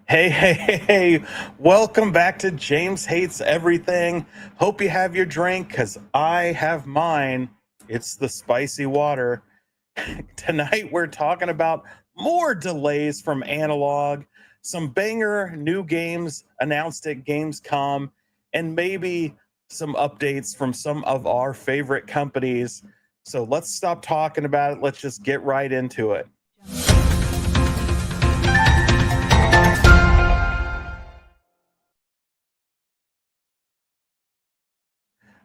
Hey, welcome back to James Hates Everything. Hope you have your drink because I have mine. It's the spicy water. Tonight, we're talking about more delays from Analog, some banger new games announced at Gamescom, and maybe some updates from some of our favorite companies. So let's stop talking about it. Let's just get right into it.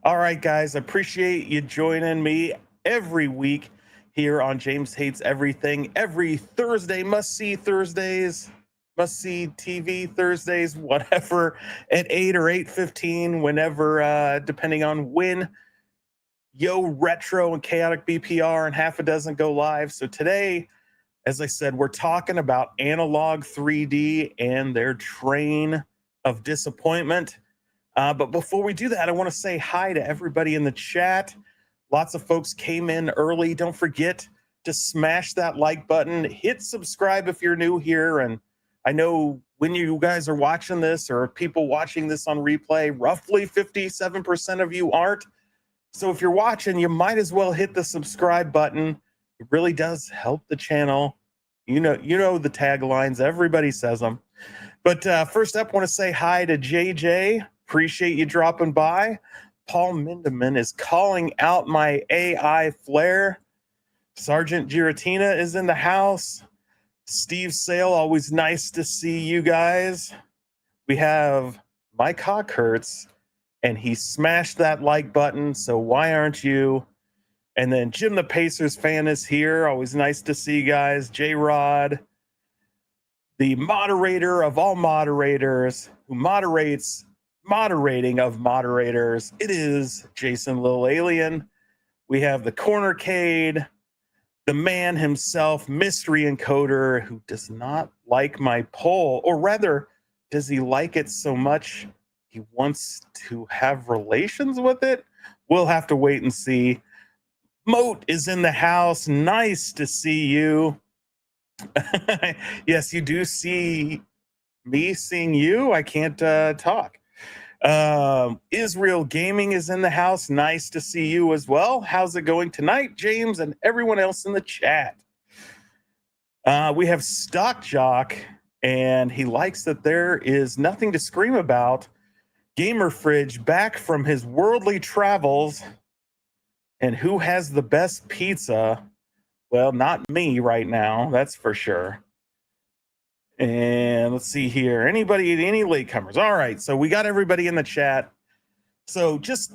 All right, guys, appreciate you joining me every week here on James Hates Everything. Every Thursday, must see Thursdays, must see TV Thursdays, whatever, at 8 or 8:15, whenever, depending on when Yo Retro and Chaotic BPR and half a dozen go live. So today, as I said, we're talking about Analog 3D and their train of disappointment. But before we do that, I want to say hi to everybody in the chat. Lots of folks came in early. Don't forget to smash that like button, hit subscribe if you're new here. And I know when you guys are watching this or people watching this on replay, roughly 57% of you aren't. So if you're watching, you might as well hit the subscribe button. It really does help the channel. You know the taglines. Everybody says them. But first up, I want to say hi to JJ. Appreciate you dropping by. Paul Mindeman is calling out my AI flair. Sergeant Giratina is in the house. Steve Sale, always nice to see you guys. We have Mike Hawkhurts, and he smashed that like button, so why aren't you? And then Jim the Pacers fan is here. Always nice to see you guys. J-Rod, the moderator of all moderators, who moderating of moderators. It is Jason Lil Alien. We have the Cornercade, the man himself, mystery encoder, who does not like my poll, or rather, does he like it so much he wants to have relations with it? We'll have to wait and see. Moat is in the house. Nice to see you. Yes, you do see me seeing you. I can't talk. Israel Gaming is in the house. Nice to see you as well. How's it going tonight, James, and everyone else in the chat? We have Stock Jock, and he likes that there is nothing to scream about. Gamer Fridge back from his worldly travels. And who has the best pizza? Well, not me right now, that's for sure. And let's see here. Any latecomers? All right, so we got everybody in the chat. So just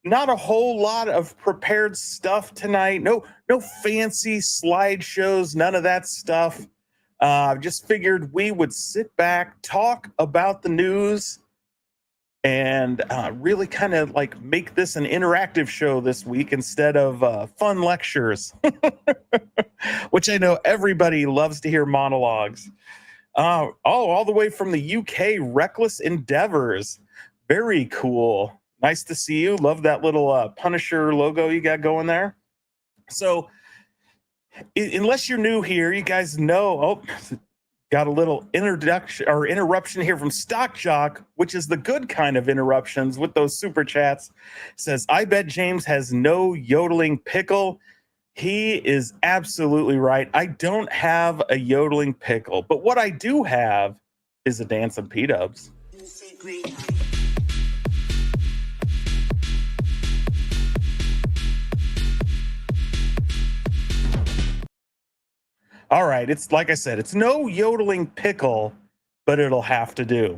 not a whole lot of prepared stuff tonight. No fancy slideshows, none of that stuff. Just figured we would sit back, talk about the news, and really kind of like make this an interactive show this week instead of fun lectures, which I know everybody loves to hear monologues. All the way from the UK, Reckless Endeavors. Very cool. Nice to see you. Love that little Punisher logo you got going there. So, unless you're new here, you guys know. Got a little introduction or interruption here from Stock Jock, which is the good kind of interruptions with those super chats. Says, I bet James has no yodeling pickle. He is absolutely right. I don't have a yodeling pickle, but what I do have is a dancing P-dubs. All right, it's like I said, it's no yodeling pickle, but it'll have to do.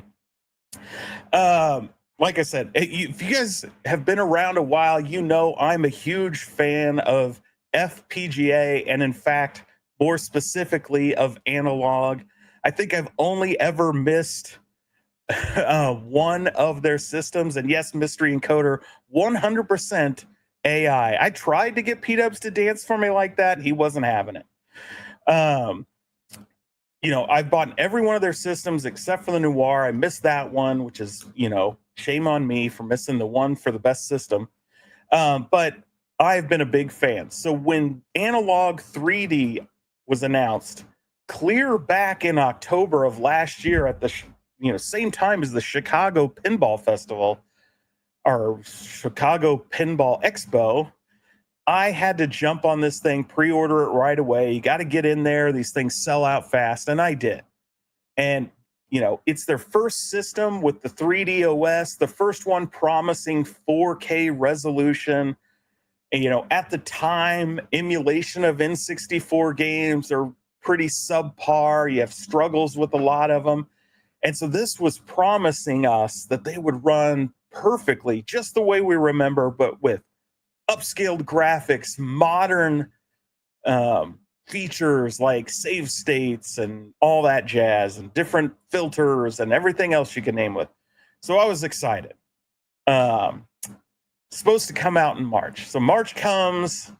Like I said, if you guys have been around a while, you know I'm a huge fan of FPGA, and in fact, more specifically of Analogue. I think I've only ever missed one of their systems, and yes, Mystery Encoder, 100% AI. I tried to get P-dubs to dance for me like that. He wasn't having it. I've bought every one of their systems except for the Noir. I missed that one, which is, shame on me for missing the one for the best system. But I've been a big fan. So when Analog 3D was announced, clear back in October of last year at the same time as the Chicago Pinball Festival or Chicago Pinball Expo. I had to jump on this thing, pre-order it right away. You got to get in there. These things sell out fast, and I did. And it's their first system with the 3D OS, the first one promising 4K resolution. And, at the time, emulation of N64 games are pretty subpar. You have struggles with a lot of them. And so this was promising us that they would run perfectly, just the way we remember, but with upscaled graphics, modern features like save states and all that jazz, and different filters and everything else you can name with. So I was excited. Supposed to come out in March. So March comes,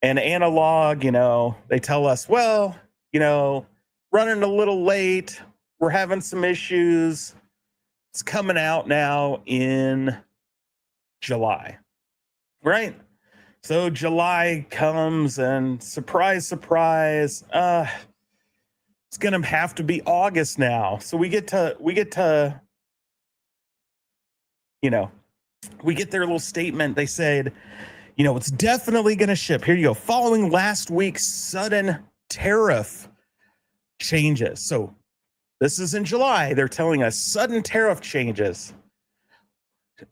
and Analogue, they tell us, well, running a little late. We're having some issues. It's coming out now in July, right? So July comes, and surprise, surprise, it's gonna have to be August now. So we get their little statement. They said, it's definitely going to ship. Here you go. Following last week's sudden tariff changes. So this is in July. They're telling us sudden tariff changes.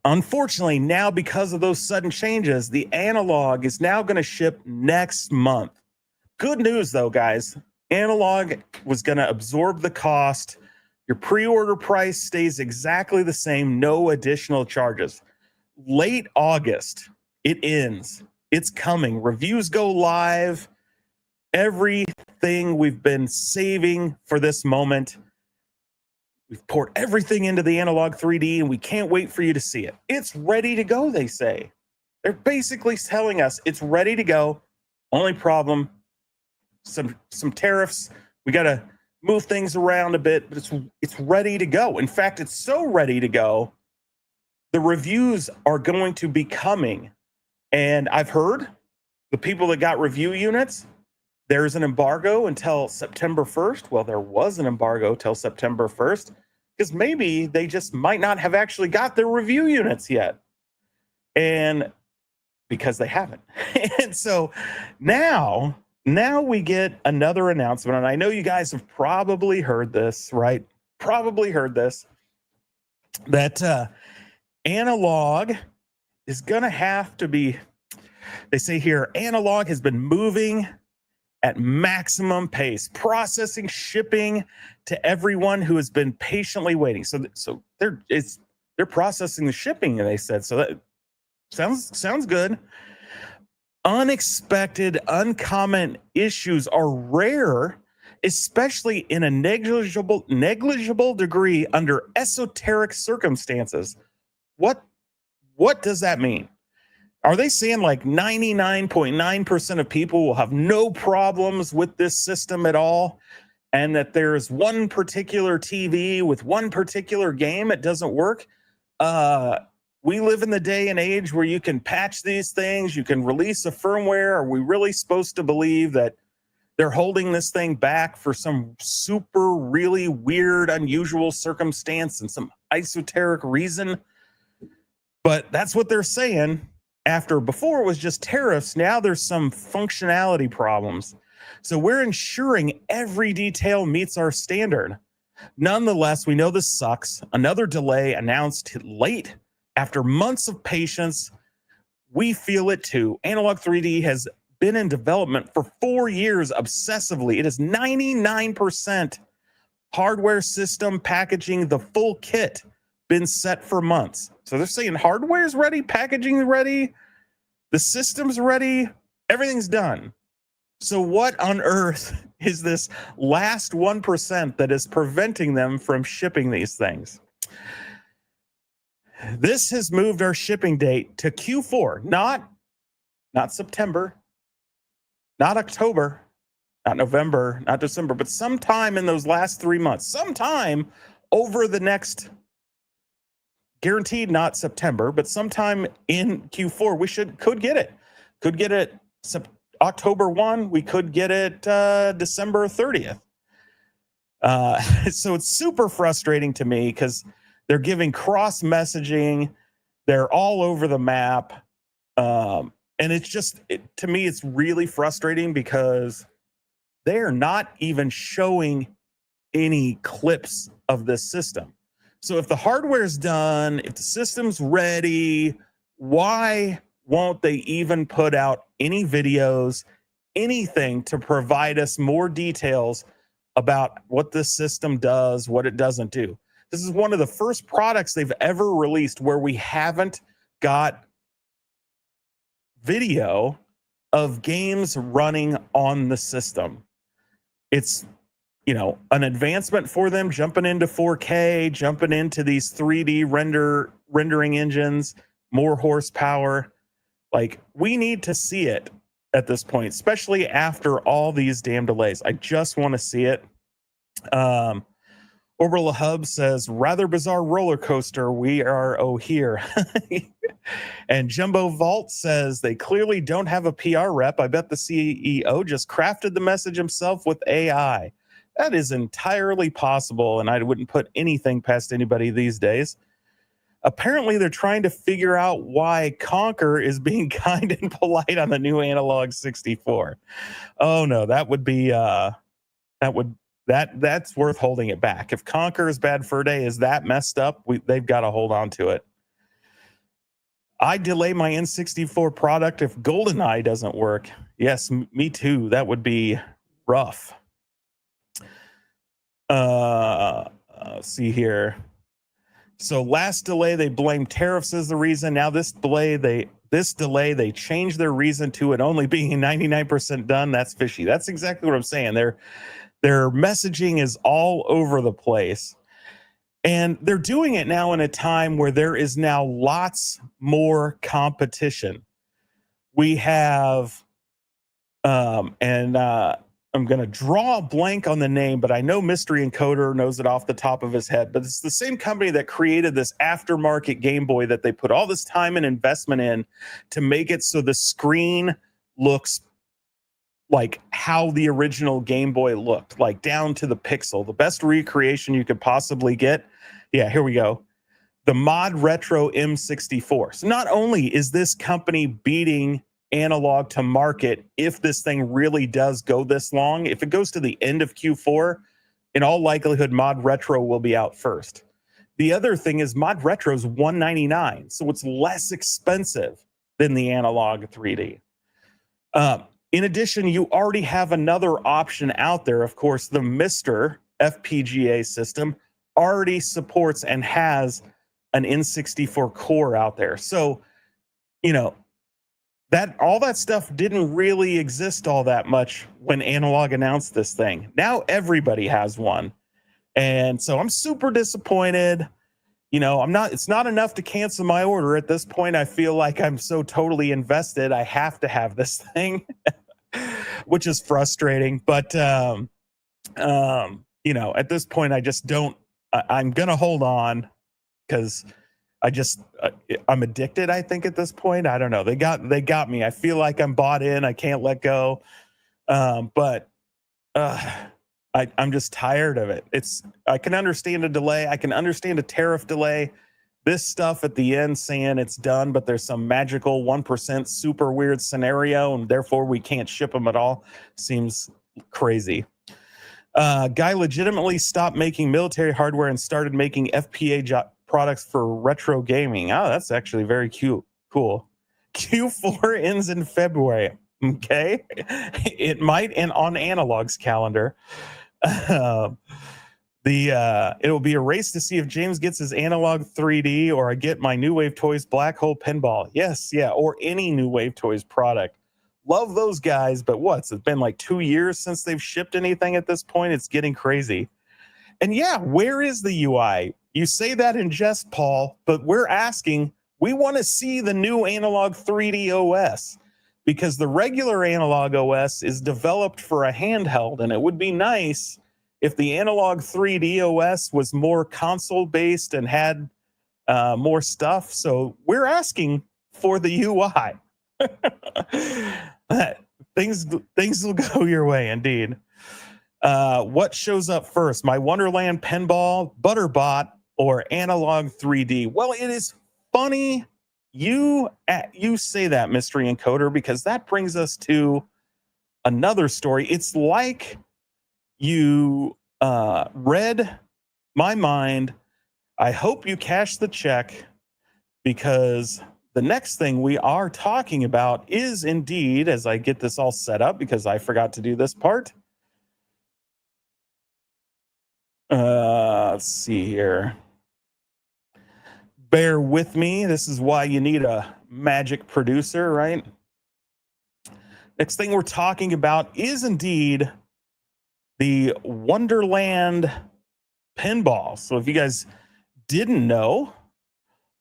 Unfortunately, now because of those sudden changes, the Analogue is now going to ship next month. Good news, though, guys. Analogue was going to absorb the cost. Your pre-order price stays exactly the same. No additional charges. Late August, it ends. It's coming. Reviews go live. Everything we've been saving for this moment. We've poured everything into the Analogue 3D, and we can't wait for you to see it. It's ready to go, they say. They're basically telling us it's ready to go. Only problem, some tariffs. We got to move things around a bit, but it's ready to go. In fact, it's so ready to go. The reviews are going to be coming, and I've heard the people that got review units, there's an embargo until September 1st. Well, there was an embargo till September 1st because maybe they just might not have actually got their review units yet, and because they haven't. And so now we get another announcement, and I know you guys have probably heard this, right? Probably heard this, that Analogue is going to have to be, they say here, Analogue has been moving at maximum pace, processing, shipping to everyone who has been patiently waiting. So they're processing the shipping, they said. So that sounds good. Unexpected, uncommon issues are rare, especially in a negligible degree under esoteric circumstances. What does that mean? Are they saying like 99.9% of people will have no problems with this system at all, and that there's one particular TV with one particular game it doesn't work? We live in the day and age where you can patch these things, you can release a firmware. Are we really supposed to believe that they're holding this thing back for some super, really weird, unusual circumstance and some esoteric reason? But that's what they're saying. Before it was just tariffs, now there's some functionality problems. So we're ensuring every detail meets our standard. Nonetheless, we know this sucks. Another delay announced late after months of patience. We feel it too. Analogue 3D has been in development for 4 years obsessively. It is 99% hardware system packaging, the full kit, been set for months. So they're saying hardware's ready, packaging ready, the system's ready, everything's done. So what on earth is this last 1% that is preventing them from shipping these things? This has moved our shipping date to Q4, not September, not October, not November, not December, but sometime in those last 3 months, sometime over the next, guaranteed not September, but sometime in Q4, we could get it. October 1, we could get it December 30th. So it's super frustrating to me because they're giving cross messaging. They're all over the map. And it's just, to me, it's really frustrating because they are not even showing any clips of this system. So if the hardware's done, if the system's ready, why won't they even put out any videos, anything to provide us more details about what this system does, what it doesn't do? This is one of the first products they've ever released where we haven't got video of games running on the system. It's, an advancement for them, jumping into 4K, jumping into these 3D rendering engines, more horsepower. Like, we need to see it at this point, especially after all these damn delays. I just want to see it. Orbital Hub says, rather bizarre roller coaster. We are here. And Jumbo Vault says they clearly don't have a PR rep. I bet the CEO just crafted the message himself with AI. That is entirely possible, and I wouldn't put anything past anybody these days. Apparently, they're trying to figure out why Conker is being kind and polite on the new Analogue 64. Oh no, that would be that's worth holding it back. If Conker is bad fur day is that messed up, they've got to hold on to it. I delay my N64 product if GoldenEye doesn't work. Yes, me too. That would be rough. See here. So last delay, they blamed tariffs as the reason. Now this delay, they changed their reason to it only being 99% done. That's fishy. That's exactly what I'm saying. Their messaging is all over the place. And they're doing it now in a time where there is now lots more competition. We have, I'm going to draw a blank on the name, but I know Mystery Encoder knows it off the top of his head. But it's the same company that created this aftermarket Game Boy that they put all this time and investment in to make it so the screen looks like how the original Game Boy looked, like down to the pixel. The best recreation you could possibly get. Yeah, here we go. The Mod Retro M64. So not only is this company beating Analogue to market, if this thing really does go this long, if it goes to the end of Q4, in all likelihood, Mod Retro will be out first. The other thing is Mod Retro is $199, so it's less expensive than the Analogue 3D. In addition, you already have another option out there. Of course, the Mr. FPGA system already supports and has an N64 core out there. So, that all that stuff didn't really exist all that much when Analogue announced this thing. Now everybody has one. And so I'm super disappointed. It's not enough to cancel my order at this point. I feel like I'm so totally invested. I have to have this thing, which is frustrating. But, at this point, I just don't, I'm going to hold on because I'm addicted, I think, at this point. I don't know. They got me. I feel like I'm bought in. I can't let go. But I'm just tired of it. I can understand a delay. I can understand a tariff delay. This stuff at the end saying it's done, but there's some magical 1% super weird scenario, and therefore we can't ship them at all, seems crazy. Guy legitimately stopped making military hardware and started making FPGA products for retro gaming. Oh, that's actually very cute. Cool. Q4 ends in February. Okay. It might end on Analogue's calendar. It will be a race to see if James gets his Analogue 3D or I get my New Wave Toys Black Hole Pinball. Yes, yeah, or any New Wave Toys product. Love those guys, but it's been like 2 years since they've shipped anything at this point. It's getting crazy. And yeah, where is the UI? You say that in jest, Paul, but we're asking, we want to see the new Analogue 3D OS because the regular Analogue OS is developed for a handheld, and it would be nice if the Analogue 3D OS was more console-based and had more stuff. So we're asking for the UI. things will go your way indeed. What shows up first, my Wonderland pinball, Butterbot, or Analog 3D? Well, it is funny you say that, Mystery Encoder, because that brings us to another story. It's like you read my mind. I hope you cash the check, because the next thing we are talking about is indeed, as I get this all set up, because I forgot to do this part. Let's see here. Bear with me. This is why you need a magic producer, right? Next thing we're talking about is indeed the Wonderland pinball. So if you guys didn't know,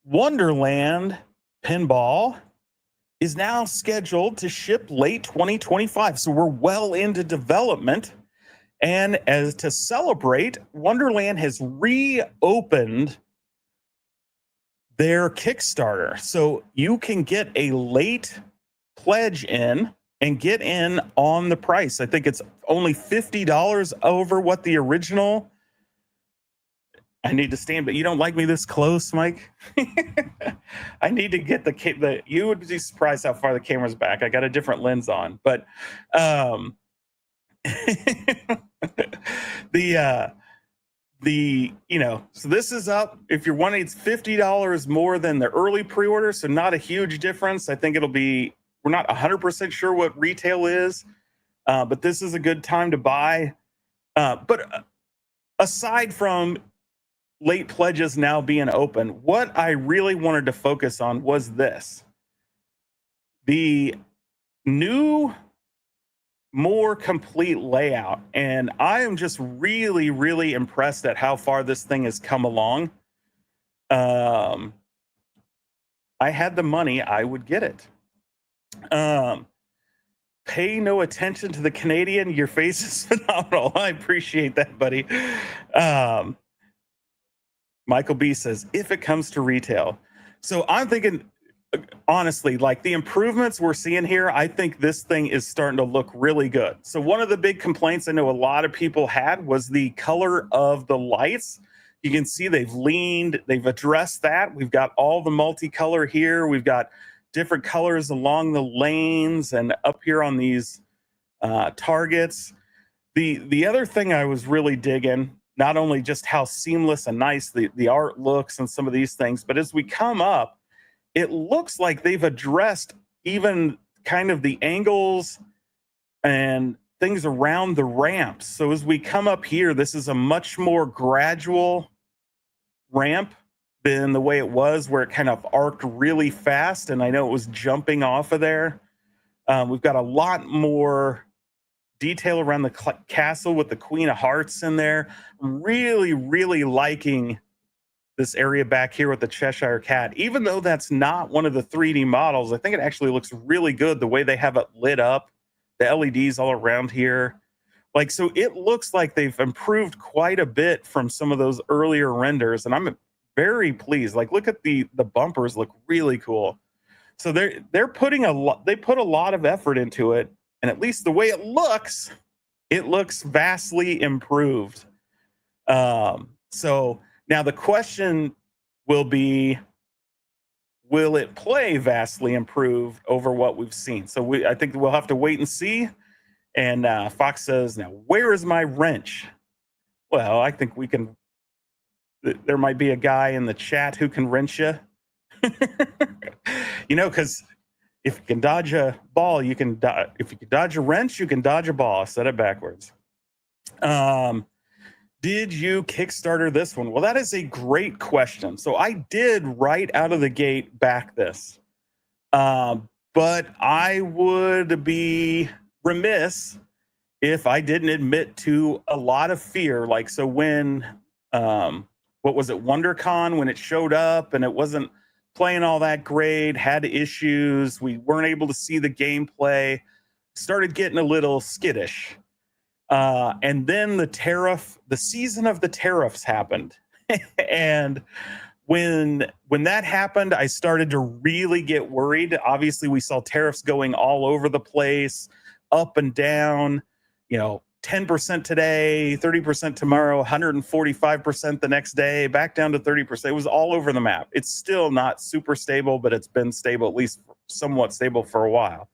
Wonderland pinball is now scheduled to ship late 2025. So we're well into development. And as to celebrate, Wonderland has reopened their Kickstarter. So you can get a late pledge in and get in on the price. I think it's only $50 over what the original. I need to stand, but you don't like me this close, Mike? I need to get the you would be surprised how far the camera's back. I got a different lens on, but so this is up. If you're wanting, it's $50 more than the early pre-order, so not a huge difference. I think it'll be, we're not 100% sure what retail is, but this is a good time to buy. But aside from late pledges now being open, what I really wanted to focus on was this: the new, more complete layout. And I am just really, really impressed at how far this thing has come along. I had the money, I would get it. Pay no attention to the Canadian. Your face is phenomenal. I appreciate that, buddy. Michael B says, if it comes to retail. So I'm thinking, honestly, like the improvements we're seeing here, I think this thing is starting to look really good. So one of the big complaints I know a lot of people had was the color of the lights. You can see they've addressed that. We've got all the multicolor here. We've got different colors along the lanes and up here on these targets. The other thing I was really digging, not only just how seamless and nice the art looks and some of these things, but as we come up, it looks like they've addressed even kind of the angles and things around the ramps. So as we come up here, this is a much more gradual ramp than the way it was, where it kind of arced really fast. And I know it was jumping off of there. We've got a lot more detail around the castle with the Queen of Hearts in there. Really, really liking this area back here with the Cheshire Cat. Even though that's not one of the 3D models, I think it actually looks really good the way they have it lit up, the LEDs all around here. Like, so it looks like they've improved quite a bit from some of those earlier renders, and I'm very pleased. Like, look at the bumpers, look really cool. So they're putting they put a lot of effort into it, and at least the way it looks vastly improved. So now the question will be, will it play vastly improved over what we've seen? So I think we'll have to wait and see. And Fox says, now, where is my wrench? Well, I think we can, there might be a guy in the chat who can wrench you. Because if you can dodge a ball, if you can dodge a wrench, you can dodge a ball. I said it backwards. Did you Kickstarter this one? Well, that is a great question. So I did right out of the gate back this. But I would be remiss if I didn't admit to a lot of fear. Like, so when, what was it, WonderCon, when it showed up and it wasn't playing all that great, had issues, we weren't able to see the gameplay, started getting a little skittish. And then the season of the tariffs happened. And when that happened, I started to really get worried. Obviously, we saw tariffs going all over the place. up and down, 10% today, 30% tomorrow, 145% the next day, back down to 30%. It was all over the map. It's still not super stable, but it's been stable, at least somewhat stable for a while.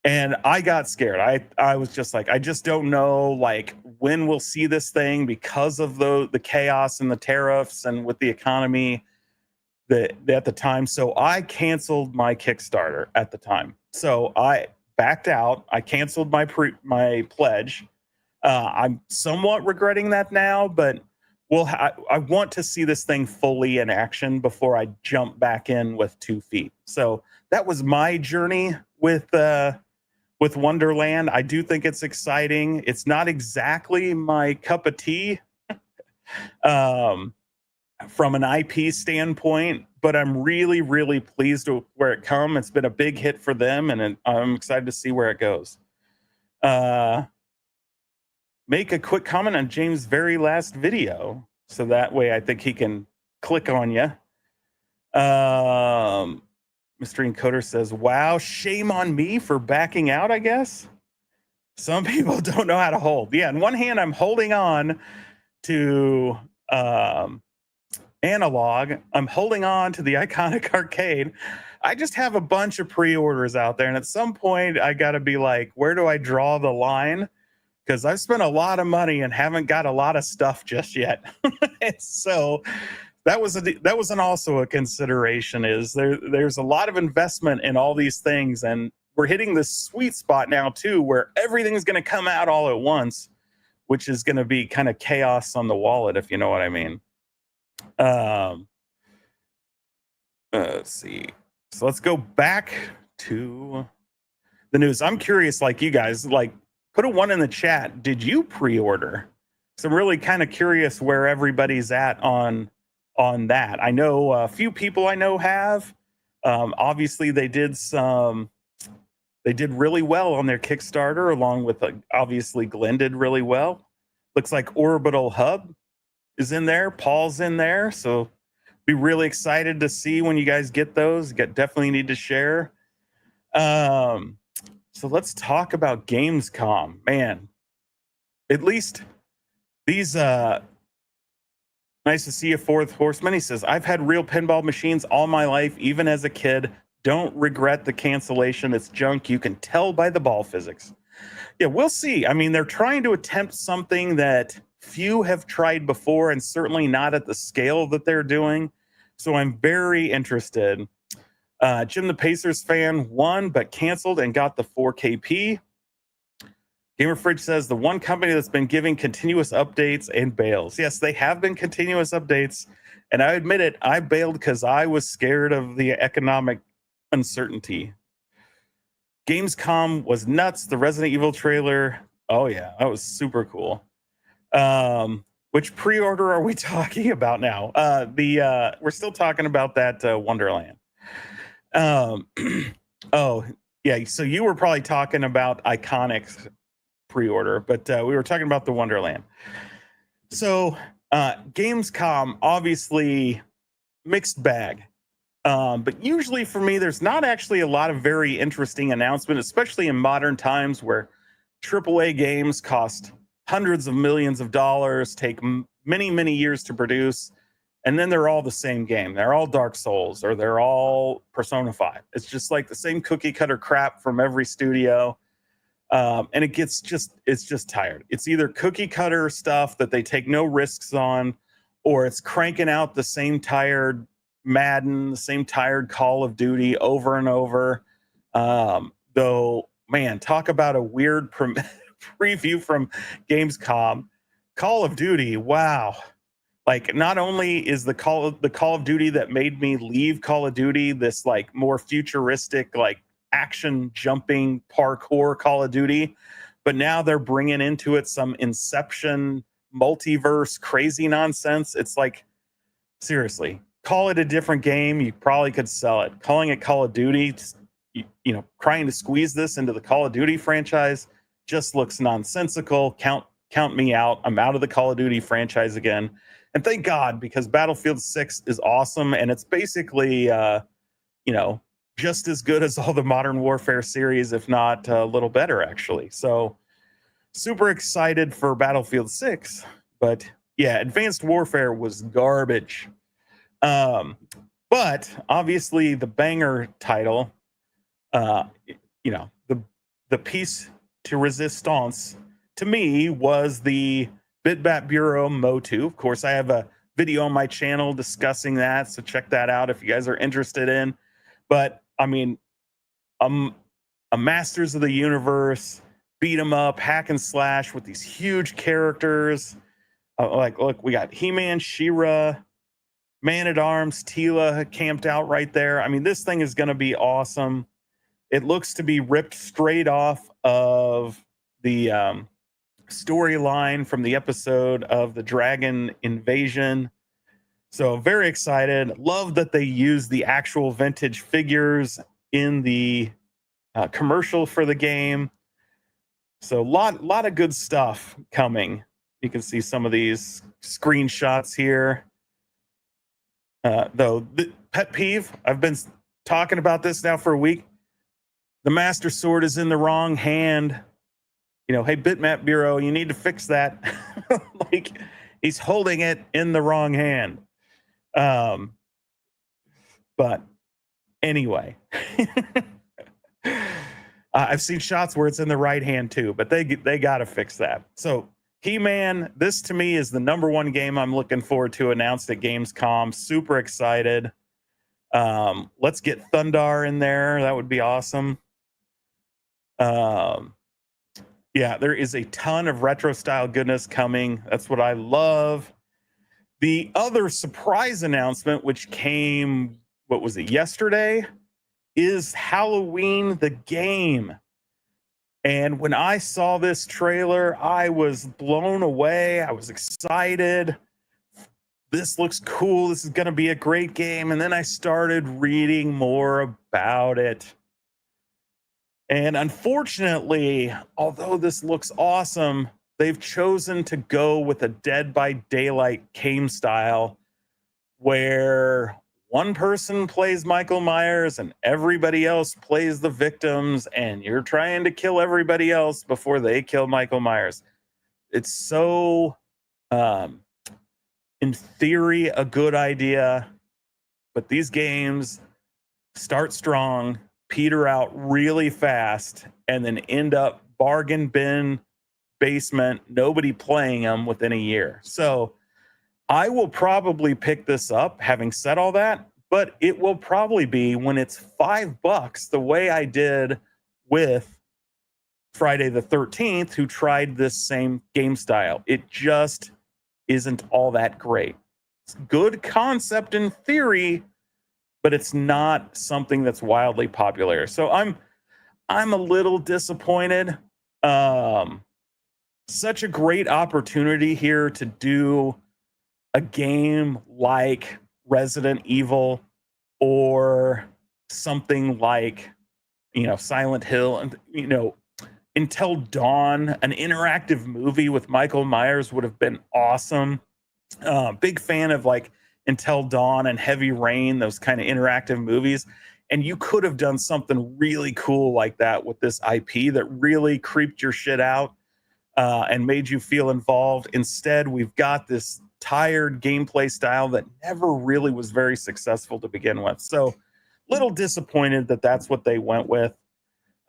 And I got scared. I was just like, I just don't know like when we'll see this thing because of the chaos and the tariffs and with the economy at the time. So I canceled my Kickstarter at the time. So I backed out. I canceled my pledge. I'm somewhat regretting that now, but I want to see this thing fully in action before I jump back in with 2 feet. So that was my journey with Wonderland. I do think it's exciting. It's not exactly my cup of tea from an IP standpoint, but I'm really, really pleased with where it come. It's been a big hit for them, and I'm excited to see where it goes. Make a quick comment on James' very last video, so that way I think he can click on you. Mr. Encoder says, wow, shame on me for backing out, I guess. Some people don't know how to hold. Yeah, on one hand, I'm holding on to Analogue. I'm holding on to the iconic arcade. I just have a bunch of pre-orders out there. And at some point, I got to be like, where do I draw the line? Because I've spent a lot of money and haven't got a lot of stuff just yet. So that was also a consideration. Is there's a lot of investment in all these things, and we're hitting this sweet spot now too, where everything's going to come out all at once, which is going to be kind of chaos on the wallet, if you know what I mean. Let's see. So let's go back to the news. I'm curious, like you guys, like put a 1 in the chat. Did you pre-order? So I'm really kind of curious where everybody's at on that. I know a few people I know have. Obviously, they did really well on their Kickstarter, along with obviously Glenn did really well. Looks like Orbital Hub is in there. Paul's in there. So be really excited to see when you guys get those. Definitely need to share. So let's talk about Gamescom. Man, at least these nice to see you, Fourth Horseman. He says, I've had real pinball machines all my life, even as a kid. Don't regret the cancellation. It's junk. You can tell by the ball physics. Yeah, we'll see. I mean, they're trying to attempt something that few have tried before, and certainly not at the scale that they're doing. So I'm very interested. Jim the Pacers fan won, but canceled and got the 4KP. Gamer Fridge says the one company that's been giving continuous updates and bails. Yes, they have been continuous updates. And I admit it, I bailed because I was scared of the economic uncertainty. Gamescom was nuts. The Resident Evil trailer. Oh, yeah, that was super cool. Which pre-order are we talking about now? We're still talking about that Wonderland. Oh, yeah. So you were probably talking about Iconic's pre-order, but we were talking about the Wonderland. So Gamescom, obviously mixed bag. But usually for me, there's not actually a lot of very interesting announcements, especially in modern times where AAA games cost hundreds of millions of dollars, take many, many years to produce, and then they're all the same game. They're all Dark Souls, or they're all Persona 5. It's just like the same cookie cutter crap from every studio. And it's just tired. It's either cookie cutter stuff that they take no risks on, or it's cranking out the same tired Madden, the same tired Call of Duty over and over. Though, man, talk about a weird preview from Gamescom. Call of Duty, wow. Like, not only is the Call of Duty that made me leave Call of Duty this like more futuristic, like action jumping parkour Call of Duty, but now they're bringing into it some Inception multiverse crazy nonsense. It's like, seriously, call it a different game. You probably could sell it. Calling it Call of Duty, trying to squeeze this into the Call of Duty franchise just looks nonsensical. Count me out. I'm out of the Call of Duty franchise again. And thank God, because Battlefield 6 is awesome. And it's basically, just as good as all the Modern Warfare series, if not a little better, actually. So super excited for Battlefield 6. But yeah, Advanced Warfare was garbage. But obviously the banger title, you know, the piece to resistance to me was the Bitbat Bureau Motu. Of course, I have a video on my channel discussing that, so check that out if you guys are interested in. But I mean, a Masters of the Universe beat 'em up hack and slash with these huge characters. Like, look, we got He-Man, She-Ra, Man at Arms, Tila camped out right there. I mean, this thing is going to be awesome. It looks to be ripped straight off of the storyline from the episode of the Dragon Invasion. So very excited. Love that they use the actual vintage figures in the commercial for the game. So lot of good stuff coming. You can see some of these screenshots here. Though the pet peeve, I've been talking about this now for a week. The Master Sword is in the wrong hand. You know, hey, Bitmap Bureau, you need to fix that. Like, he's holding it in the wrong hand. But anyway, I've seen shots where it's in the right hand too, but they got to fix that. So He-Man, this to me is the #1 game I'm looking forward to, announced at Gamescom. Super excited. Let's get Thundar in there. That would be awesome. Yeah, there is a ton of retro style goodness coming. That's what I love. The other surprise announcement, which came, what was it, yesterday, is Halloween the game. And when I saw this trailer, I was blown away. I was excited. This looks cool. This is going to be a great game. And then I started reading more about it. And unfortunately, although this looks awesome, they've chosen to go with a Dead by Daylight game style where one person plays Michael Myers and everybody else plays the victims, and you're trying to kill everybody else before they kill Michael Myers. It's so, in theory, a good idea, but these games start strong, peter out really fast, and then end up bargain bin basement, nobody playing them within a year. So I will probably pick this up, having said all that, but it will probably be when it's $5, the way I did with Friday the 13th, who tried this same game style. It just isn't all that great. It's good concept in theory, but it's not something that's wildly popular. So I'm a little disappointed. Such a great opportunity here to do a game like Resident Evil or something like, Silent Hill, and, Until Dawn, an interactive movie with Michael Myers would have been awesome. Big fan of like Until Dawn and Heavy Rain, those kind of interactive movies. And you could have done something really cool like that with this IP that really creeped your shit out and made you feel involved. Instead, we've got this tired gameplay style that never really was very successful to begin with. So, little disappointed that that's what they went with.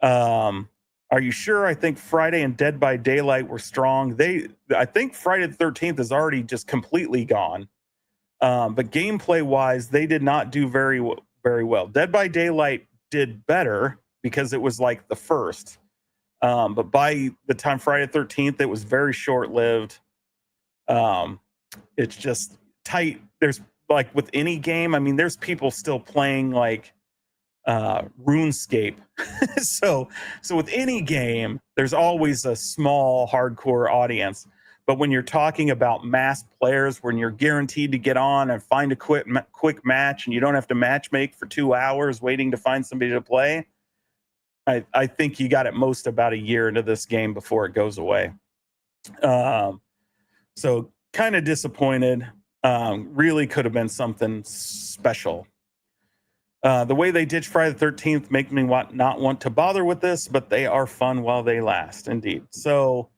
Are you sure? I think Friday and Dead by Daylight were strong. I think Friday the 13th is already just completely gone. But gameplay wise, they did not do very well. Dead by Daylight did better because it was like the first. But by the time Friday the 13th, it was very short lived. It's just tight. There's like with any game, I mean, there's people still playing like RuneScape. so with any game, there's always a small hardcore audience. But when you're talking about mass players, when you're guaranteed to get on and find a quick match, and you don't have to matchmake for 2 hours waiting to find somebody to play, I think you got at most about a year into this game before it goes away. So kind of disappointed. Really could have been something special. The way they ditch Friday the 13th make me not want to bother with this, but they are fun while they last, indeed. So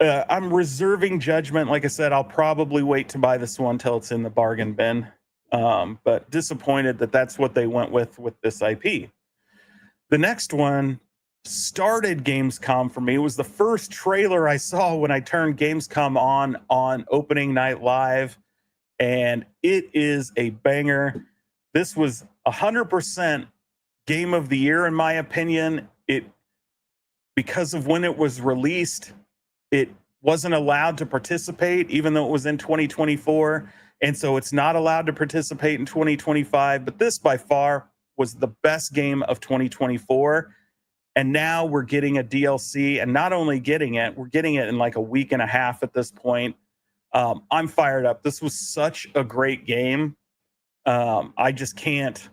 I'm reserving judgment. Like I said, I'll probably wait to buy this one till it's in the bargain bin. But disappointed that that's what they went with this IP. The next one started Gamescom for me. It was the first trailer I saw when I turned Gamescom on opening night live, and it is a banger. This was 100% game of the year in my opinion. Because of when it was released, it wasn't allowed to participate, even though it was in 2024. And so it's not allowed to participate in 2025. But this by far was the best game of 2024. And now we're getting a DLC. And not only getting it, we're getting it in like a week and a half at this point. I'm fired up. This was such a great game. I just can't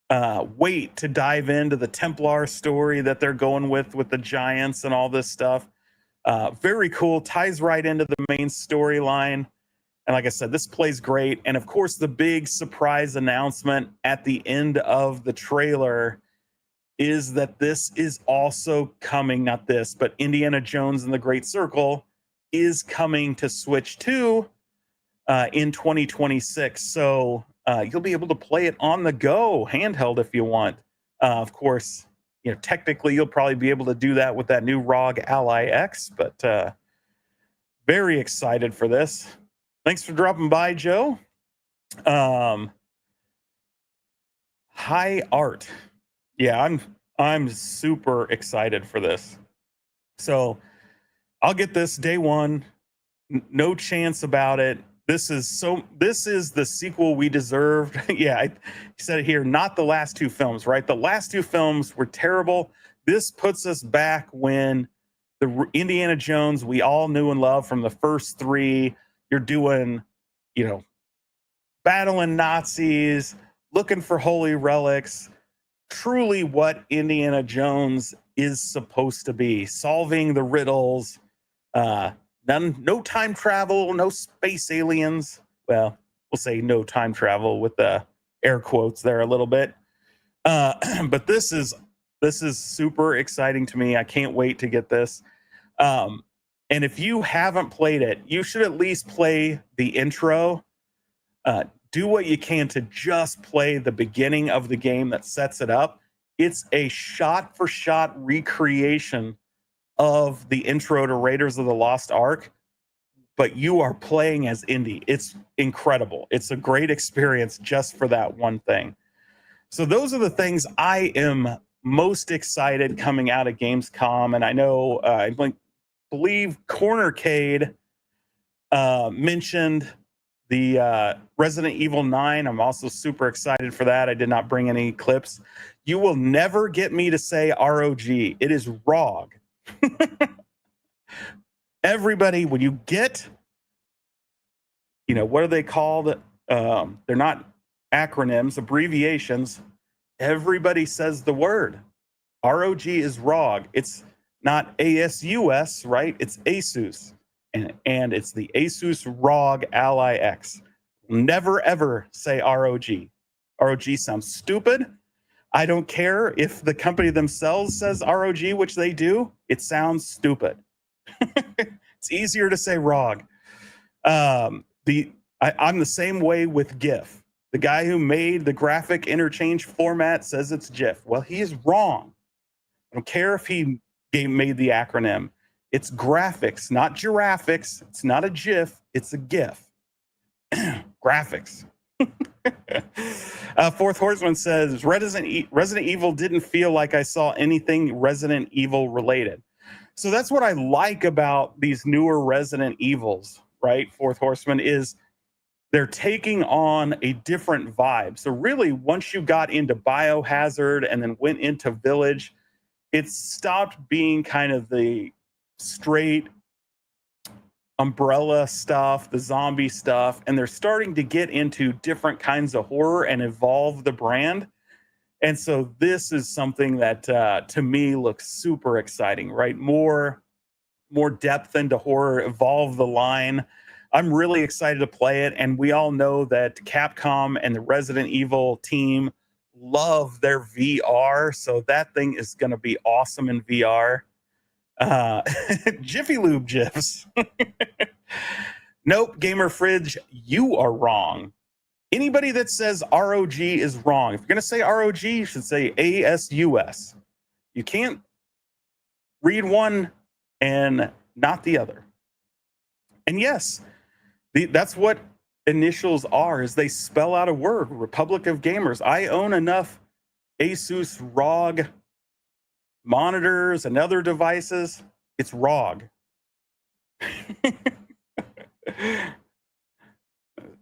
wait to dive into the Templar story that they're going with the Giants and all this stuff. Very cool, ties right into the main storyline. And like I said, this plays great. And of course, the big surprise announcement at the end of the trailer is that this is also coming, not this, but Indiana Jones and the Great Circle is coming to Switch 2 in 2026. So you'll be able to play it on the go, handheld if you want. Of course, technically you'll probably be able to do that with that new ROG Ally X, but very excited for this. Thanks for dropping by, Joe. High Art. Yeah, I'm super excited for this. So I'll get this day one. No chance about it. This is the sequel we deserved. Yeah, I said it here, not the last two films, right? The last two films were terrible. This puts us back when the Indiana Jones we all knew and loved from the first three. You're doing, battling Nazis, looking for holy relics, truly what Indiana Jones is supposed to be, solving the riddles, no time travel, no space aliens. Well, we'll say no time travel with the air quotes there a little bit. But this is super exciting to me. I can't wait to get this. And if you haven't played it, you should at least play the intro. Do what you can to just play the beginning of the game that sets it up. It's a shot-for-shot recreation of the intro to Raiders of the Lost Ark, but you are playing as Indy. It's incredible. It's a great experience just for that one thing. So those are the things I am most excited coming out of Gamescom. And I know, I believe Cornercade mentioned the Resident Evil 9. I'm also super excited for that. I did not bring any clips. You will never get me to say ROG. It is ROG. Everybody, when you get, what are they called? They're not acronyms, abbreviations. Everybody says the word. ROG is ROG. It's not ASUS, right? It's ASUS. And it's the Asus ROG Ally X. Never, ever say ROG. ROG sounds stupid. I don't care if the company themselves says ROG, which they do. It sounds stupid. It's easier to say ROG. I'm the same way with GIF. The guy who made the graphic interchange format says it's GIF. Well, he is wrong. I don't care if he made the acronym. It's graphics, not giraffics. It's not a GIF. It's a GIF. Graphics. Fourth Horseman says, Resident Evil didn't feel like I saw anything Resident Evil related. So that's what I like about these newer Resident Evils, right? Fourth Horseman is they're taking on a different vibe. So really, once you got into Biohazard and then went into Village, it stopped being kind of the straight Umbrella stuff, the zombie stuff, and they're starting to get into different kinds of horror and evolve the brand. And so this is something that to me looks super exciting, right? More depth into horror, evolve the line. I'm really excited to play it, and we all know that Capcom and the Resident Evil team love their VR, so that thing is going to be awesome in VR. Uh, Jiffy Lube GIFs. Nope, Gamer Fridge, you are wrong. Anybody that says ROG is wrong. If you're going to say ROG, you should say ASUS. You can't read one and not the other. And yes, that's what initials are, is they spell out a word, Republic of Gamers. I own enough Asus ROG monitors and other devices. It's ROG.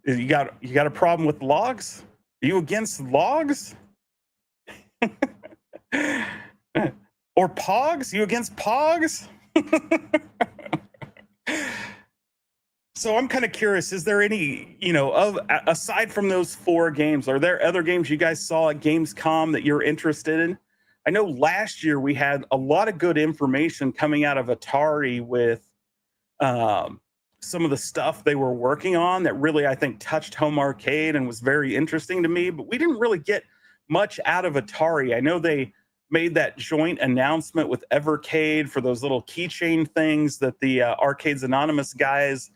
You got a problem with logs? Are you against logs? Or pogs? You against pogs? So I'm kind of curious, is there any, aside from those 4 games, are there other games you guys saw at Gamescom that you're interested in? I know last year we had a lot of good information coming out of Atari with some of the stuff they were working on that really, I think, touched home arcade and was very interesting to me, but we didn't really get much out of Atari. I know they made that joint announcement with Evercade for those little keychain things that the Arcades Anonymous guys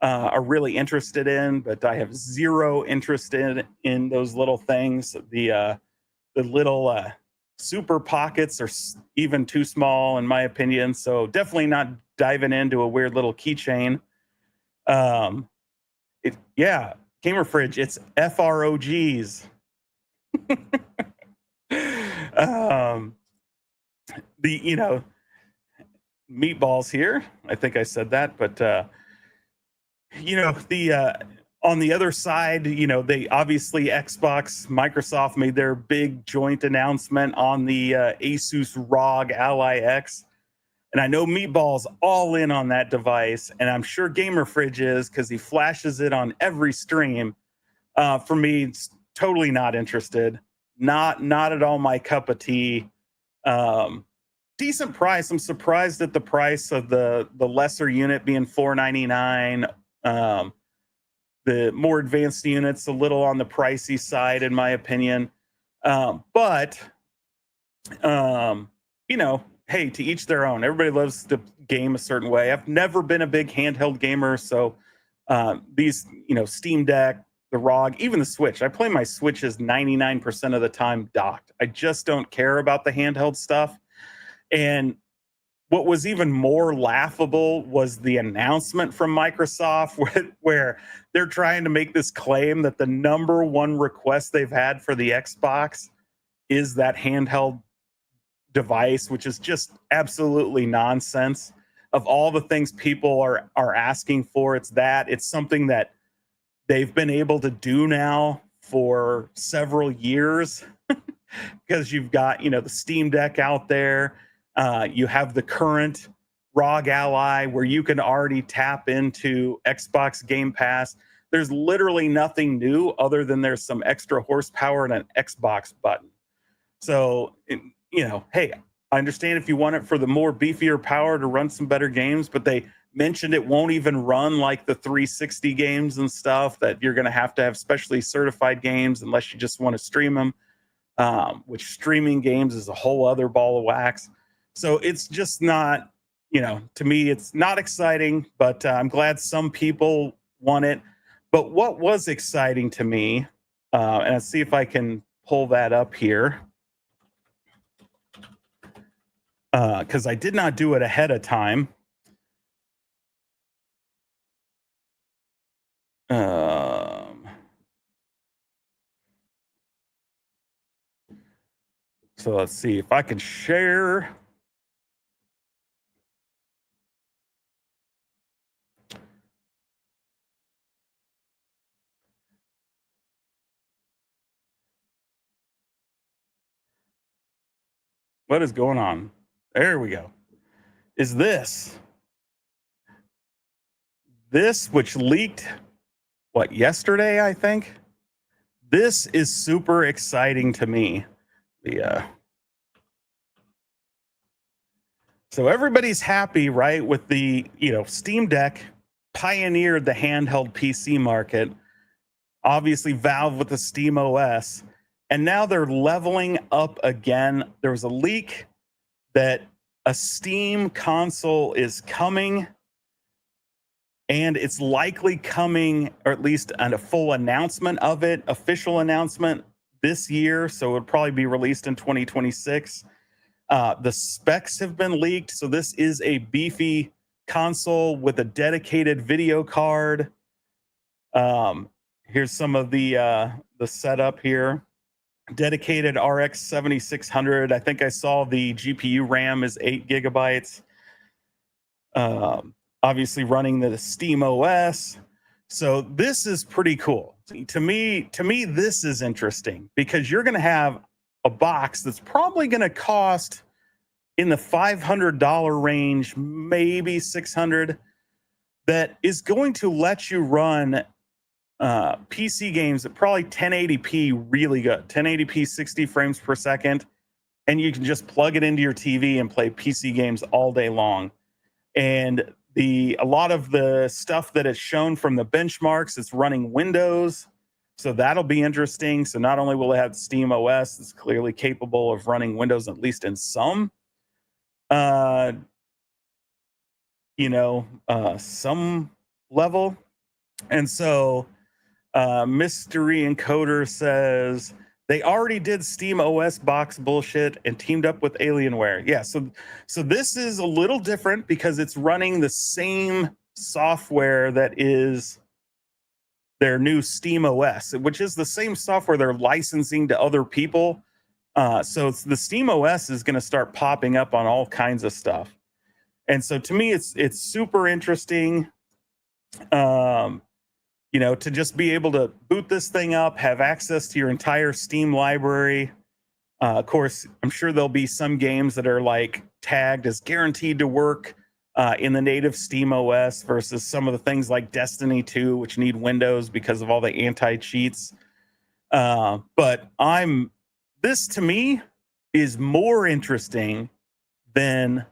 are really interested in, but I have zero interest in those little things. The little super pockets are even too small, in my opinion. So definitely not diving into a weird little keychain. Gamer Fridge, it's FROGs. Meatballs here. I think I said that, but on the other side, they obviously Microsoft made their big joint announcement on the Asus ROG Ally X. And I know Meatball's all in on that device, and I'm sure Gamer Fridge is, because he flashes it on every stream. For me, it's totally not interested. Not at all my cup of tea. Decent price. I'm surprised at the price of the lesser unit being $499. The more advanced units a little on the pricey side, in my opinion. But hey, to each their own. Everybody loves to game a certain way. I've never been a big handheld gamer, so these, Steam Deck, the ROG, even the Switch. I play my Switches 99% of the time docked. I just don't care about the handheld stuff. And what was even more laughable was the announcement from Microsoft where they're trying to make this claim that the number one request they've had for the Xbox is that handheld device, which is just absolutely nonsense. Of all the things people are asking for, it's something that they've been able to do now for several years, because you've got, the Steam Deck out there. You have the current ROG Ally where you can already tap into Xbox Game Pass. There's literally nothing new other than there's some extra horsepower and an Xbox button. So, hey, I understand if you want it for the more beefier power to run some better games, but they mentioned it won't even run like the 360 games and stuff, that you're going to have specially certified games unless you just want to stream them, which streaming games is a whole other ball of wax. So it's just not, to me, it's not exciting, but I'm glad some people want it. But what was exciting to me, and I'll see if I can pull that up here, because I did not do it ahead of time. So let's see if I can share. What is going on? There we go. Is this which leaked, yesterday, I think? This is super exciting to me. So everybody's happy, right, with the, Steam Deck pioneered the handheld PC market. Obviously, Valve with the Steam OS, and now they're leveling up again. There was a leak that a Steam console is coming, and it's likely coming, or at least a full announcement of it, official announcement this year. So it would probably be released in 2026. The specs have been leaked. So this is a beefy console with a dedicated video card. Here's some of the setup here. Dedicated RX 7600. I think I saw the GPU RAM is 8 gigabytes. Obviously running the Steam OS. So this is pretty cool. To me, this is interesting because you're going to have a box that's probably going to cost in the $500 range, maybe $600, that is going to let you run PC games at probably 1080p really good, 1080p 60 frames per second, and you can just plug it into your TV and play PC games all day long. And a lot of the stuff that is shown from the benchmarks, it's running Windows, so that'll be interesting. So not only will it have Steam OS, it's clearly capable of running Windows, at least in some some level. And so Mystery Encoder says they already did Steam OS box bullshit and teamed up with Alienware. Yeah, so this is a little different because it's running the same software that is their new Steam OS, which is the same software they're licensing to other people. So the Steam OS is going to start popping up on all kinds of stuff. And so to me, it's super interesting, to just be able to boot this thing up, have access to your entire Steam library. Of course, I'm sure there'll be some games that are like tagged as guaranteed to work in the native Steam OS versus some of the things like Destiny 2, which need Windows because of all the anti-cheats. But this to me is more interesting than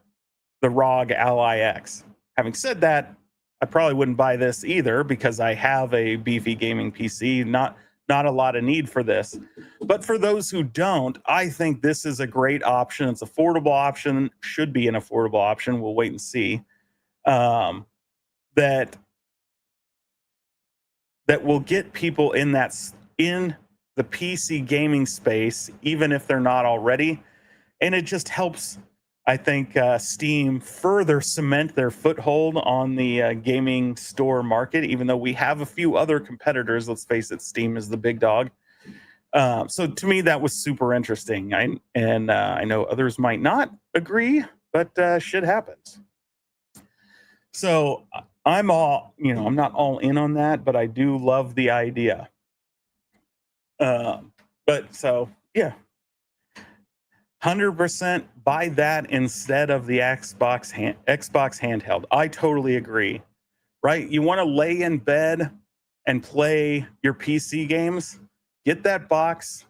the ROG Ally X. Having said that, I probably wouldn't buy this either because I have a beefy gaming PC. Not a lot of need for this. But for those who don't, I think this is a great option. It's an affordable option, should be an affordable option. We'll wait and see. That will get people in the PC gaming space, even if they're not already. And it just helps, I think, Steam further cement their foothold on the gaming store market, even though we have a few other competitors. Let's face it, Steam is the big dog. So to me, that was super interesting. I know others might not agree, but shit happens. So I'm not all in on that, but I do love the idea. But so, yeah. 100% buy that instead of the Xbox handheld. I totally agree, right? You want to lay in bed and play your PC games? Get that box,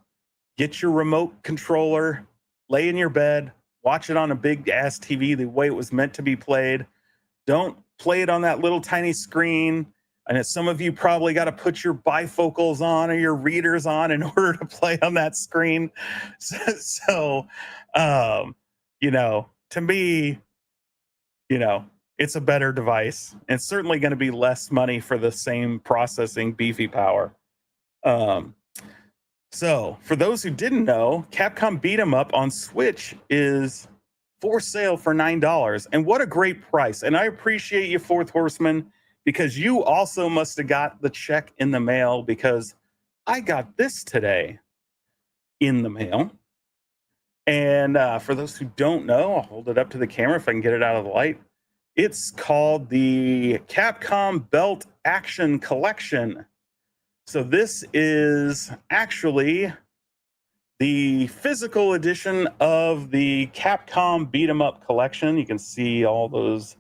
get your remote controller, lay in your bed, watch it on a big ass TV the way it was meant to be played. Don't play it on that little tiny screen. And some of you probably got to put your bifocals on or your readers on in order to play on that screen. So to me, it's a better device. It's certainly going to be less money for the same processing beefy power. So for those who didn't know, Capcom Beat 'em Up on Switch is for sale for $9. And what a great price. And I appreciate you, Fourth Horseman, because you also must have got the check in the mail, because I got this today in the mail. And for those who don't know, I'll hold it up to the camera if I can get it out of the light. It's called the Capcom Belt Action Collection. So this is actually the physical edition of the Capcom Beat 'em Up collection. You can see all those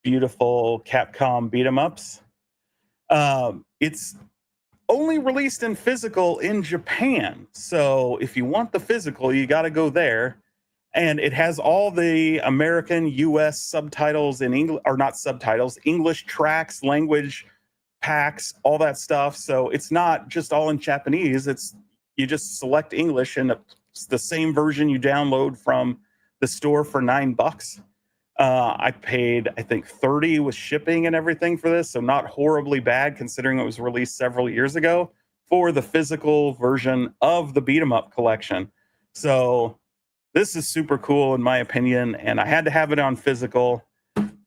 beautiful Capcom beat 'em ups. It's only released in physical in Japan. So if you want the physical, you got to go there. and it has all the American US subtitles in English, or not subtitles, English tracks, language packs, all that stuff. So it's not just all in Japanese. It's you just select English, and it's the same version you download from the store for $9. I paid, I think, 30 with shipping and everything for this, so not horribly bad considering it was released several years ago for the physical version of the Beat 'em Up collection. So this is super cool in my opinion, and I had to have it on physical.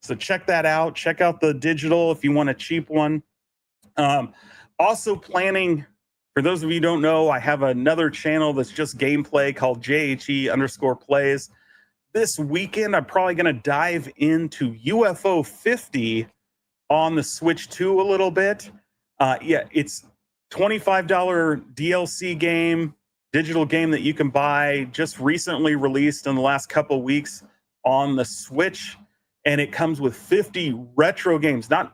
So check that out. Check out the digital if you want a cheap one. Also planning, for those of you who don't know, I have another channel that's just gameplay called JHE_plays. This weekend, I'm probably going to dive into UFO 50 on the Switch 2 a little bit. Yeah, it's $25 DLC game, digital game that you can buy, just recently released in the last couple weeks on the Switch, and it comes with 50 retro games, not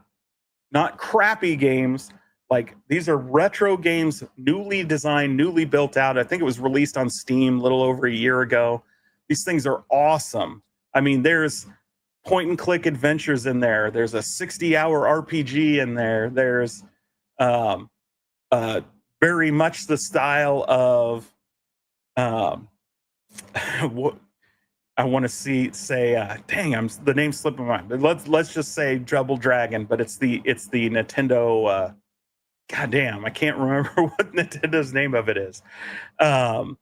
crappy games. Like, these are retro games, newly designed, newly built out. I think it was released on Steam a little over a year ago. These things are awesome. I mean, there's point and click adventures in there. There's a 60-hour RPG in there. There's very much the style of what I want to say. Dang, the name's slipping my mind. But let's just say Double Dragon. But it's the Nintendo. God damn, I can't remember what Nintendo's name of it is. But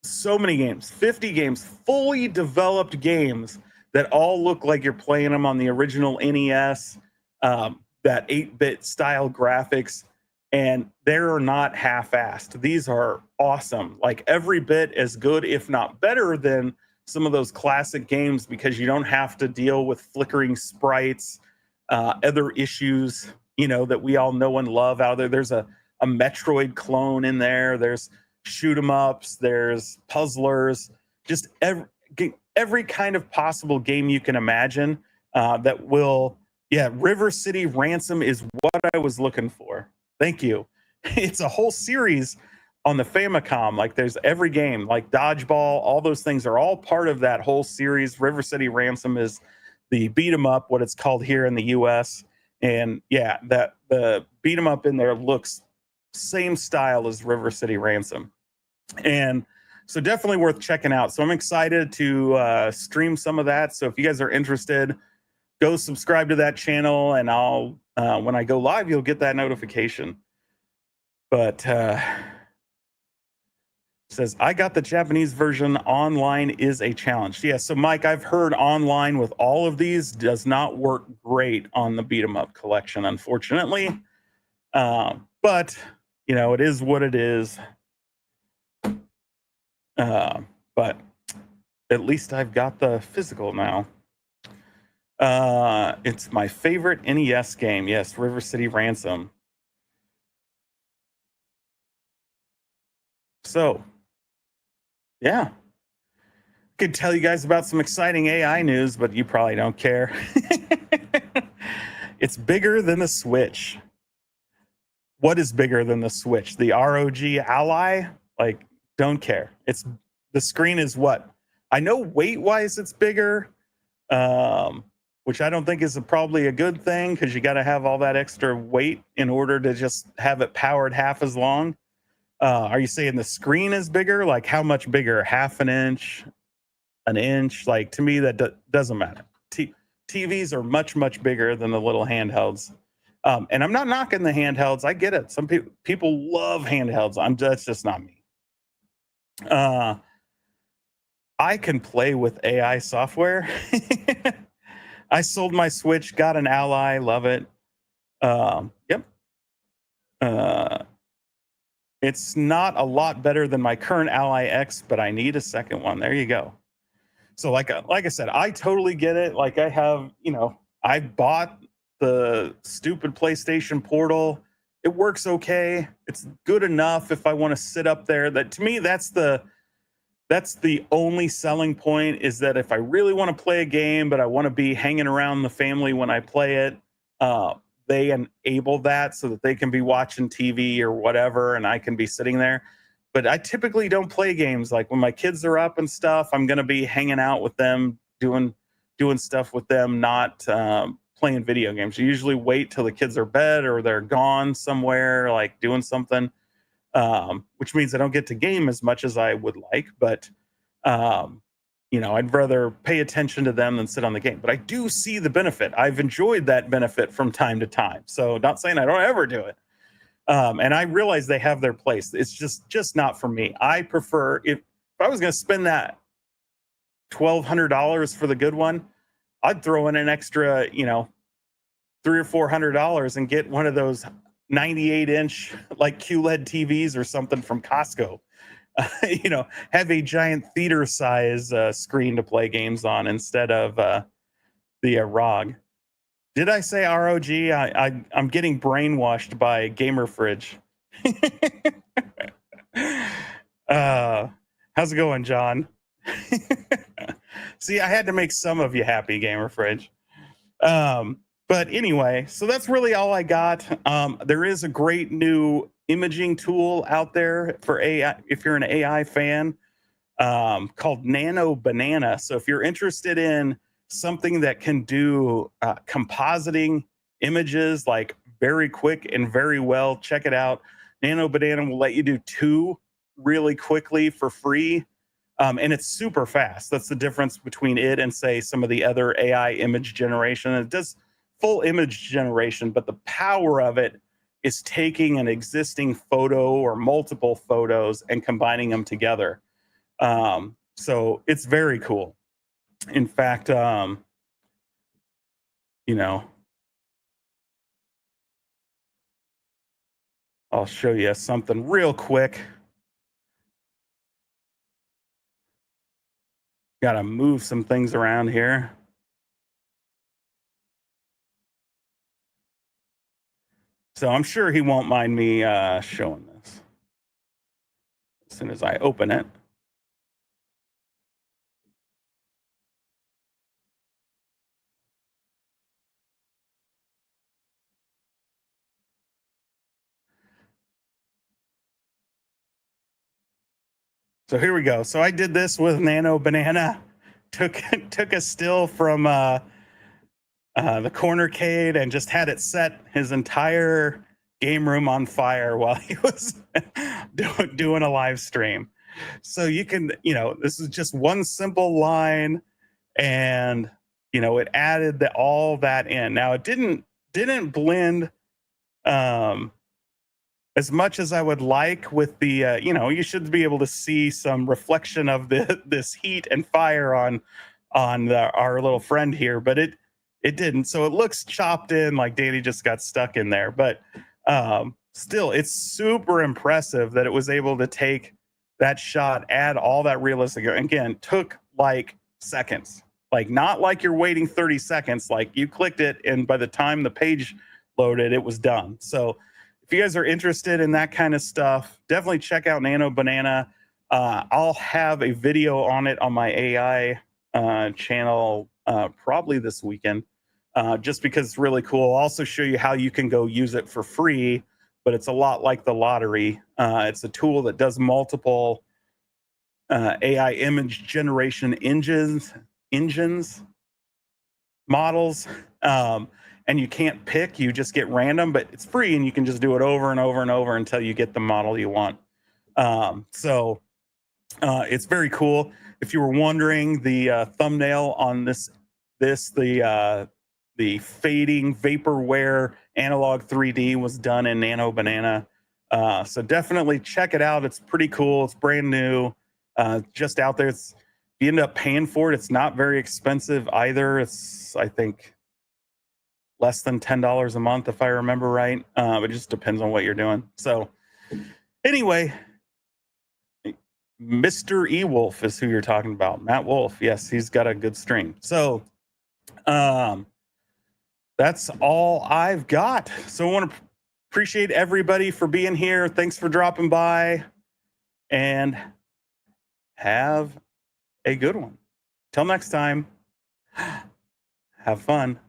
so many games, 50 games, fully developed games that all look like you're playing them on the original NES, that 8-bit style graphics, and they're not half-assed. These are awesome. Like, every bit as good, if not better, than some of those classic games, because you don't have to deal with flickering sprites, other issues, that we all know and love out there. There's a Metroid clone in there. There's shoot 'em ups, there's puzzlers, just every kind of possible game you can imagine that will. Yeah, River City Ransom is what I was looking for. Thank you. It's a whole series on the Famicom. Like, there's every game, like Dodgeball, all those things are all part of that whole series. River City Ransom is the beat 'em up, what it's called here in the US. And yeah, that the beat 'em up in there looks same style as River City Ransom. And so definitely worth checking out. So I'm excited to stream some of that. So if you guys are interested, go subscribe to that channel, and I'll when I go live, you'll get that notification. But says, I got the Japanese version. Online is a challenge. Yeah, so Mike, I've heard online with all of these does not work great on the Beat 'em Up collection, unfortunately. But it is what it is. But at least I've got the physical now. It's my favorite NES game. Yes, River City Ransom. So, yeah. Could tell you guys about some exciting AI news, but you probably don't care. It's bigger than the Switch. What is bigger than the Switch? The ROG Ally? Like, don't care. The screen is what? I know weight-wise it's bigger, which I don't think is probably a good thing, because you got to have all that extra weight in order to just have it powered half as long. Are you saying the screen is bigger? Like, how much bigger? Half an inch? An inch? Like, to me, that doesn't matter. TVs are much, much bigger than the little handhelds. And I'm not knocking the handhelds. I get it. Some people love handhelds. That's just not me. I can play with AI software. I sold my Switch, got an Ally, love it. Yep. It's not a lot better than my current Ally X, but I need a second one. There you go. So like I said, I totally get it. Like, I have, I bought the stupid PlayStation Portal. It works okay. It's good enough if I want to sit up there. That, to me, that's the only selling point, is that if I really want to play a game, but I want to be hanging around the family when I play it, they enable that so that they can be watching TV or whatever, and I can be sitting there. but I typically don't play games. Like when my kids are up and stuff, I'm gonna be hanging out with them, doing stuff with them, not playing video games. I usually wait till the kids are bed or they're gone somewhere, like doing something, which means I don't get to game as much as I would like. But um, I'd rather pay attention to them than sit on the game. But I do see the benefit. I've enjoyed that benefit from time to time. So not saying I don't ever do it. And I realize they have their place. It's just not for me. I prefer, if I was going to spend that $1,200 for the good one, I'd throw in an extra, $300 or $400 and get one of those 98-inch like QLED TVs or something from Costco. Have a giant theater size screen to play games on instead of the ROG. Did I say ROG? I'm getting brainwashed by Gamer Fridge. How's it going, John? See, I had to make some of you happy, Gamer Fridge. But anyway, so that's really all I got. There is a great new imaging tool out there for AI, if you're an AI fan, called Nano Banana. So if you're interested in something that can do compositing images like very quick and very well, check it out. Nano Banana will let you do 2 really quickly for free. And it's super fast. That's the difference between it and, say, some of the other AI image generation. It does full image generation, but the power of it is taking an existing photo or multiple photos and combining them together. So it's very cool. In fact, I'll show you something real quick. Got to move some things around here. So I'm sure he won't mind me showing this as soon as I open it. So here we go. So I did this with Nano Banana. Took a still from the cornercade and just had it set his entire game room on fire while he was doing a live stream. So you can, this is just one simple line, and it added all that in. Now it didn't blend as much as I would like with the you should be able to see some reflection of this heat and fire on our little friend here, but it didn't. So it looks chopped in, like Danny just got stuck in there. But still, it's super impressive that it was able to take that shot, add all that realistic. Again, took like seconds, like not like you're waiting 30 seconds. Like you clicked it, and by the time the page loaded, it was done. So if you guys are interested in that kind of stuff, definitely check out Nano Banana. I'll have a video on it on my AI channel probably this weekend, just because it's really cool. I'll also show you how you can go use it for free, but it's a lot like the lottery. It's a tool that does multiple AI image generation engines, models. And you can't pick, you just get random, but it's free and you can just do it over and over and over until you get the model you want. So it's very cool. If you were wondering, the thumbnail on the fading vaporware Analogue 3D was done in Nano Banana. So definitely check it out. It's pretty cool. It's brand new, just out there. If you end up paying for it, it's not very expensive either. It's, I think, less than $10 a month, if I remember right. It just depends on what you're doing. So anyway, Mr. E-Wolf is who you're talking about. Matt Wolf. Yes, he's got a good stream. So that's all I've got. So I want to appreciate everybody for being here. Thanks for dropping by, and have a good one. Till next time, have fun.